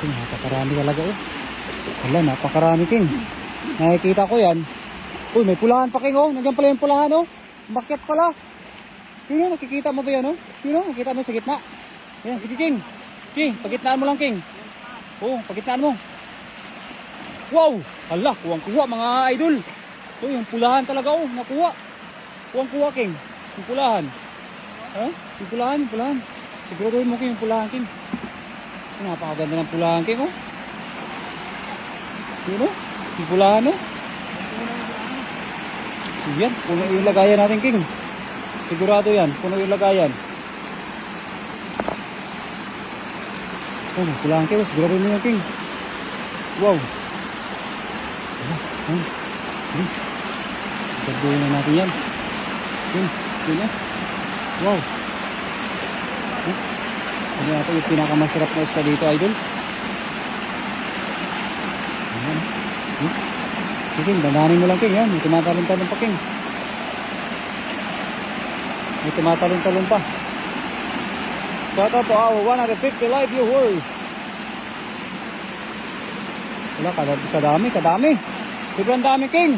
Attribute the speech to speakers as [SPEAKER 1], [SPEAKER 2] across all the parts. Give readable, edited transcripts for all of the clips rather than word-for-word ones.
[SPEAKER 1] King, napakarami talaga oh. Wala, napakarami King. Nakikita ko yan. Uy, may pulahan pa King oh. Nandiyan pala yung pulahan oh. Bakit pala? King, nakikita mo ba yan oh? King, nakikita mo sa gitna. Yan, sige King. King, pagitnaan mo lang King. Oh, pagitnaan mo. Wow! Hala, kuwang-kuha mga idol. Oh, yung pulahan talaga oh, nakuha. Kuwang-kuha King. Yung pulahan. Ha? Yung pulahan. Siguraduhin mo King yung pulahan King. Napakaganda ng pulahan King oh. Yun oh, yung pulahan oh. Yan, puno yung lagayan natin King. Sigurado yan, puno yung lagayan. Oh, pulahan King, siguraduhin mo yan King. Wow. Pagbuhin na natin yan. Yun eh. Wow. Ano natin yung pinakamasarap na isda dito idol. Ayan. King, dandanin mo lang King yan. May tumatalon-talon pa King. May tumatalon-talon pa. Shout out to our 150 live viewers. Wala, kadami. Sobrang dami King.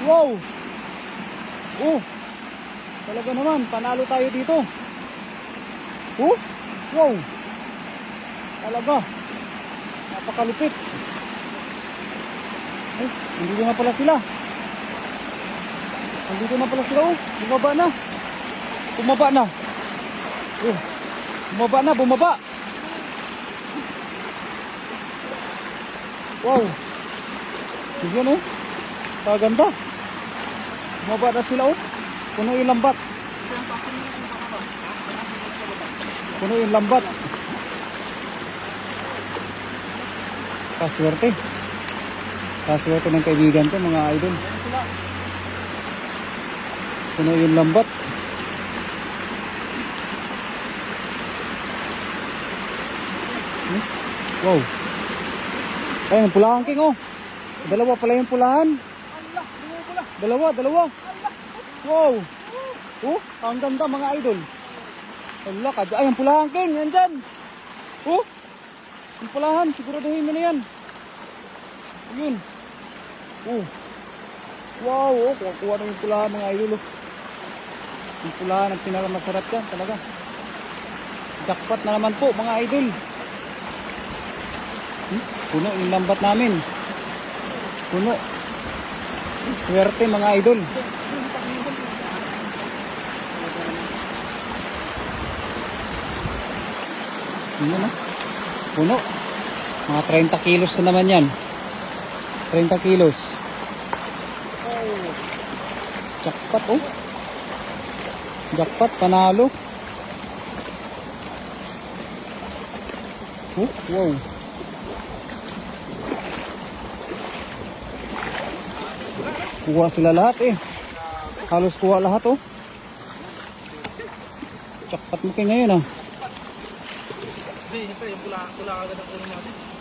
[SPEAKER 1] Wow. Oh. Talaga naman, panalo tayo dito. Oh. Wow. Talaga. Napakalupit. Ay, nandito na pala sila. Oh. Bumaba na. Oh. Bumaba. Wow. Yan oh. Kaganda. Bumaba na sila oh. Puno yung lambat. Kaswerte ng kaibigan ko mga idol. Puno yung lambat. Wow. Ayun, pulahan King oh. Dalawa pala yung pulahan. Dalawa. Wow. Oh, ang ganda mga idol. Wala ka. Ay, ang pulahan King, yan dyan. Oh, yung pulahan, siguraduhin mo na yan. Ayun. Oh. Wow, oh, kuha na yung pulahan mga idol. Oh. Yung pulahan ang pinakamasarap yan talaga. Jackpot na naman po mga idol. Puno yung lambat namin. Puno. Swerte mga idol. Yun, puno. Mga 30 kilos na naman yan. 30 kilos. Jackpot oh. Jackpot, panalo. Oh, wow. Kuha sila lahat eh. Halos kuha lahat oh. Jackpot mo kayo ngayon ah.
[SPEAKER 2] Hindi, yung pula agad ang ulo natin.